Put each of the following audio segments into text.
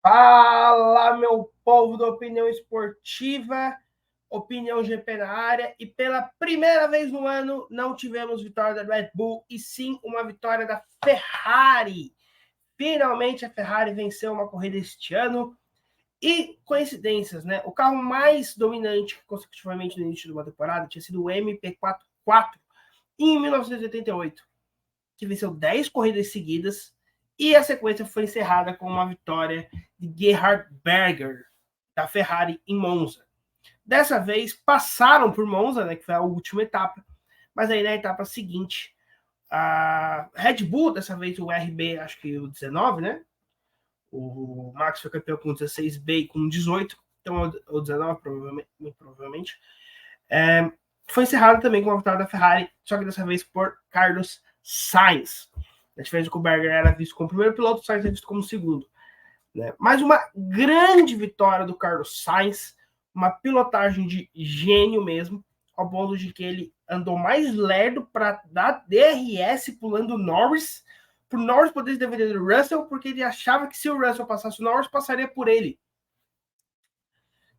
Fala, meu povo da opinião esportiva, opinião GP na área, e pela primeira vez no ano não tivemos vitória da Red Bull, e sim uma vitória da Ferrari. Finalmente a Ferrari venceu uma corrida este ano, e coincidências, né? O carro mais dominante consecutivamente no início de uma temporada tinha sido o MP44 em 1988, que venceu 10 corridas seguidas, e a sequência foi encerrada com uma vitória de Gerhard Berger, da Ferrari, em Monza. Dessa vez, passaram por Monza, né, que foi a última etapa, mas aí na etapa seguinte, a Red Bull, dessa vez o RB, acho que o 19, né? O Max foi campeão com 16B e com 18, então o 19 provavelmente. Foi encerrado também com a vitória da Ferrari, só que dessa vez por Carlos Sainz. A diferença é que o Berger era visto como primeiro piloto, o Sainz era visto como segundo. Né? Mas uma grande vitória do Carlos Sainz, uma pilotagem de gênio mesmo, ao ponto de que ele andou mais lerdo para dar DRS pulando o Norris, para o Norris poder se defender do Russell, porque ele achava que se o Russell passasse o Norris, passaria por ele.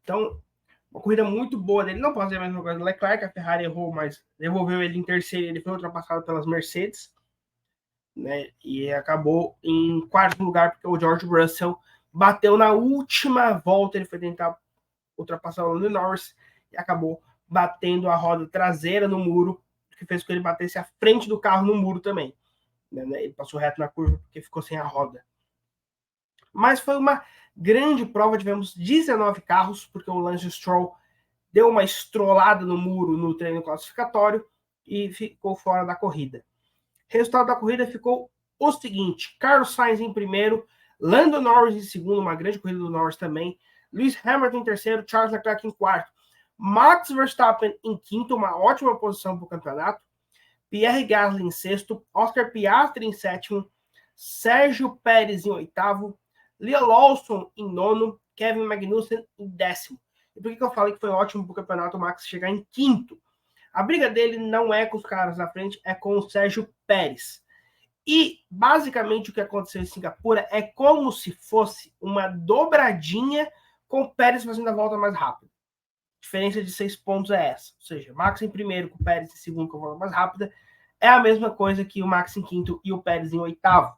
Então, uma corrida muito boa dele. Não pode ser a mesma coisa do Leclerc, a Ferrari errou, mas devolveu ele em terceiro e ele foi ultrapassado pelas Mercedes. Né? E acabou em quarto lugar, porque o George Russell bateu na última volta, ele foi tentar ultrapassar o Lando Norris e acabou batendo a roda traseira no muro, que fez com que ele batesse a frente do carro no muro também. Né? Ele passou reto na curva porque ficou sem a roda. Mas foi uma grande prova, tivemos 19 carros, porque o Lance Stroll deu uma estrolada no muro no treino classificatório e ficou fora da corrida. Resultado da corrida ficou o seguinte: Carlos Sainz em primeiro, Lando Norris em segundo, uma grande corrida do Norris também, Lewis Hamilton em terceiro, Charles Leclerc em quarto, Max Verstappen em quinto, uma ótima posição para o campeonato, Pierre Gasly em sexto, Oscar Piastri em sétimo, Sérgio Pérez em oitavo, Liam Lawson em nono, Kevin Magnussen em décimo. E por que eu falei que foi ótimo para o campeonato o Max chegar em quinto? A briga dele não é com os caras na frente, é com o Sérgio Pérez. E, basicamente, o que aconteceu em Singapura é como se fosse uma dobradinha com o Pérez fazendo a volta mais rápida. A diferença de 6 pontos é essa. Ou seja, Max em primeiro, com o Pérez em segundo, com a volta mais rápida, é a mesma coisa que o Max em quinto e o Pérez em oitavo.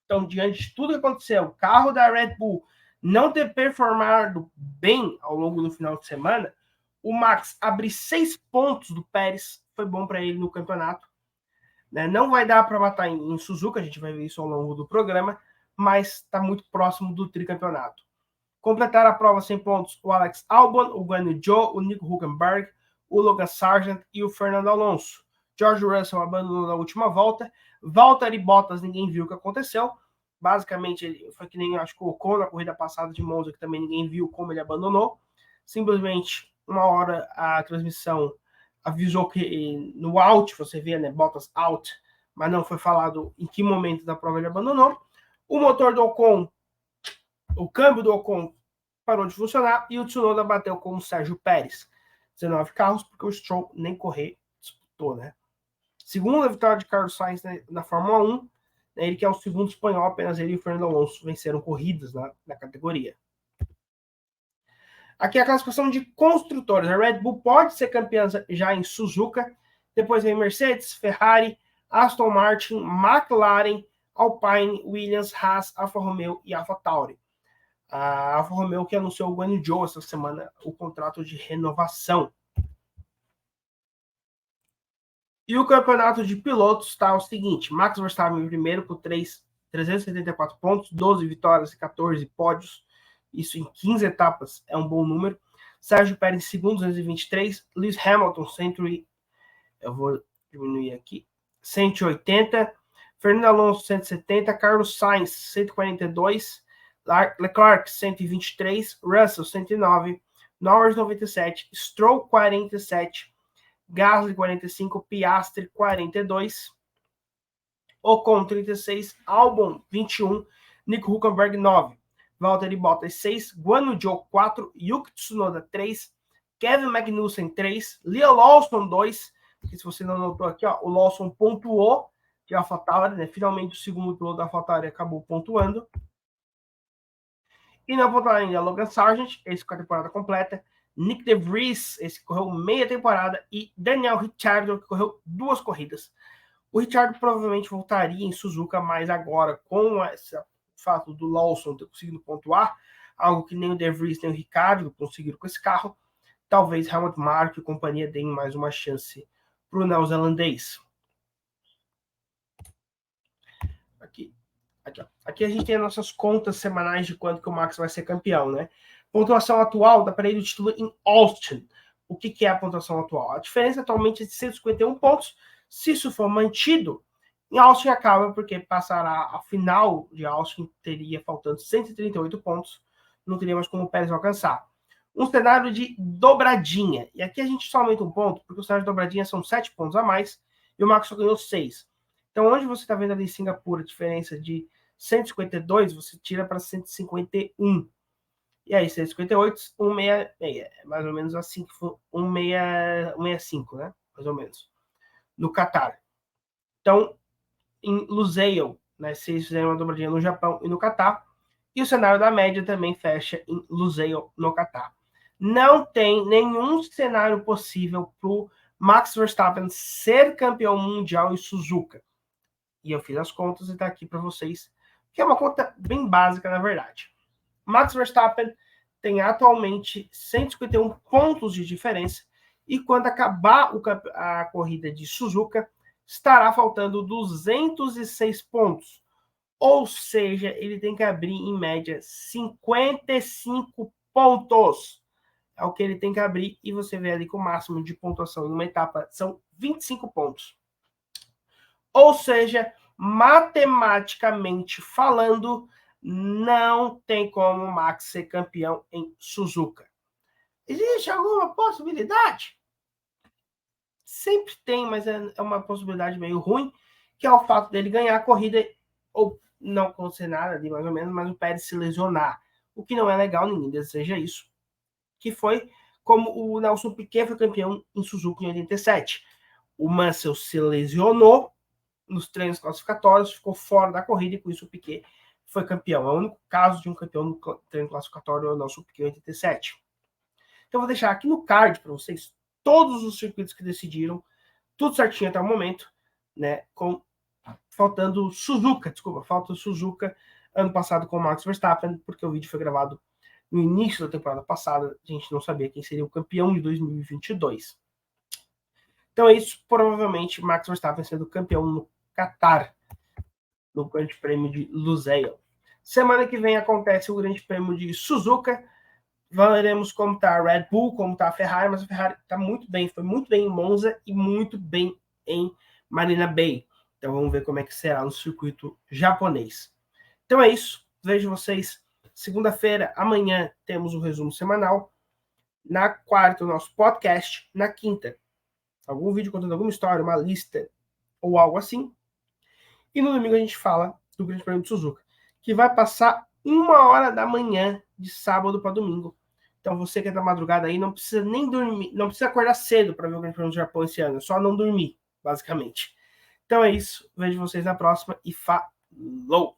Então, diante de tudo que aconteceu, o carro da Red Bull não ter performado bem ao longo do final de semana, o Max abrir 6 pontos do Pérez foi bom para ele no campeonato. Né? Não vai dar para matar em Suzuka, a gente vai ver isso ao longo do programa, mas está muito próximo do tricampeonato. Completaram a prova 100 pontos o Alex Albon, o Guan Yu Zhou, o Nico Hülkenberg, o Logan Sargent e o Fernando Alonso. George Russell abandonou na última volta. Valtteri Bottas, ninguém viu o que aconteceu. Basicamente, ele foi que nem acho que o Ocon na corrida passada de Monza, que também ninguém viu como ele abandonou. Simplesmente, uma hora a transmissão avisou que no out, você vê, né, Bottas out, mas não foi falado em que momento da prova ele abandonou. O motor do Ocon, o câmbio do Ocon parou de funcionar e o Tsunoda bateu com o Sérgio Pérez. 19 carros, porque o Stroll nem correr disputou, né? Segunda vitória de Carlos Sainz na Fórmula 1, né, ele que é o segundo espanhol, apenas ele e o Fernando Alonso venceram corridas na categoria. Aqui é a classificação de construtores. A Red Bull pode ser campeã já em Suzuka, depois vem Mercedes, Ferrari, Aston Martin, McLaren, Alpine, Williams, Haas, Alfa Romeo e Alfa Tauri. A Alfa Romeo que anunciou o Guan Yu Zhou essa semana o contrato de renovação. E o campeonato de pilotos está o seguinte: Max Verstappen em primeiro com 374 pontos, 12 vitórias e 14 pódios. Isso em 15 etapas é um bom número. Sérgio Pérez em segundo, 223. Lewis Hamilton, eu vou diminuir aqui, 180. Fernando Alonso, 170. Carlos Sainz, 142. Leclerc, 123. Russell, 109. Norris, 97. Stroll, 47. Gasly 45, Piastri 42, Ocon 36, Albon 21, Nico Hülkenberg 9, Valtteri Bottas 6, Guan Yu Zhou 4, Yuki Tsunoda 3, Kevin Magnussen 3, Liam Lawson 2, que se você não notou aqui, ó, o Lawson pontuou de AlphaTauri, né? Finalmente o segundo piloto da AlphaTauri acabou pontuando. E na ponta ainda, Logan Sargent, esse com a temporada completa, Nick DeVries, esse que correu meia temporada, e Daniel Ricciardo, que correu 2 corridas. O Ricciardo provavelmente voltaria em Suzuka, mas agora, com esse fato do Lawson ter conseguido pontuar, algo que nem o DeVries nem o Ricciardo conseguiram com esse carro, talvez Helmut Marko e companhia deem mais uma chance para o neozelandês. Aqui a gente tem as nossas contas semanais de quando que o Max vai ser campeão, né? Pontuação atual da parede do título em Austin. O que é a pontuação atual? A diferença atualmente é de 151 pontos. Se isso for mantido, em Austin acaba porque passará a final de Austin, teria faltando 138 pontos, não teria mais como o Pérez alcançar. Um cenário de dobradinha. E aqui a gente só aumenta um ponto, porque o cenário de dobradinha são 7 pontos a mais, e o Max só ganhou 6. Então, onde você está vendo ali em Singapura a diferença de 152, você tira para 151. E aí, 158, 166. Mais ou menos assim que foi 165, né? Mais ou menos. No Qatar. Então, em Lusail, né? Se eles fizerem uma dobradinha no Japão e no Qatar. E o cenário da média também fecha em Lusail, no Qatar. Não tem nenhum cenário possível para o Max Verstappen ser campeão mundial em Suzuka. E eu fiz as contas e está aqui para vocês, que é uma conta bem básica, na verdade. Max Verstappen tem atualmente 151 pontos de diferença, e quando acabar a corrida de Suzuka, estará faltando 206 pontos. Ou seja, ele tem que abrir, em média, 55 pontos. É o que ele tem que abrir, e você vê ali que o máximo de pontuação em uma etapa são 25 pontos. Ou seja, matematicamente falando, não tem como o Max ser campeão em Suzuka. Existe alguma possibilidade? Sempre tem, mas é uma possibilidade meio ruim, que é o fato dele ganhar a corrida, ou não acontecer nada ali, mais ou menos, mas o Pérez se lesionar. O que não é legal, ninguém deseja isso. Que foi como o Nelson Piquet foi campeão em Suzuka em 87. O Mansell se lesionou nos treinos classificatórios, ficou fora da corrida, e com isso o Piquet foi campeão. É o único caso de um campeão no treino classificatório, é o Nelson Piquet em 87. Então vou deixar aqui no card para vocês todos os circuitos que decidiram, tudo certinho até o momento, né? Faltando Suzuka, falta Suzuka ano passado com o Max Verstappen, porque o vídeo foi gravado no início da temporada passada, a gente não sabia quem seria o campeão de 2022. Então é isso, provavelmente Max Verstappen sendo campeão no Qatar, no Grande Prêmio de Lusail. Semana que vem acontece o Grande Prêmio de Suzuka. Veremos como está a Red Bull, como está a Ferrari, mas a Ferrari está muito bem, foi muito bem em Monza e muito bem em Marina Bay. Então vamos ver como é que será no circuito japonês. Então é isso, vejo vocês segunda-feira. Amanhã temos o resumo semanal. Na quarta, o nosso podcast. Na quinta, algum vídeo contando alguma história, uma lista ou algo assim. E no domingo a gente fala do Grande Prêmio de Suzuka, que vai passar 1h da manhã de sábado para domingo. Então você que é da madrugada aí não precisa nem dormir, não precisa acordar cedo para ver o Grande Prêmio do Japão esse ano, é só não dormir, basicamente. Então é isso, vejo vocês na próxima e falou!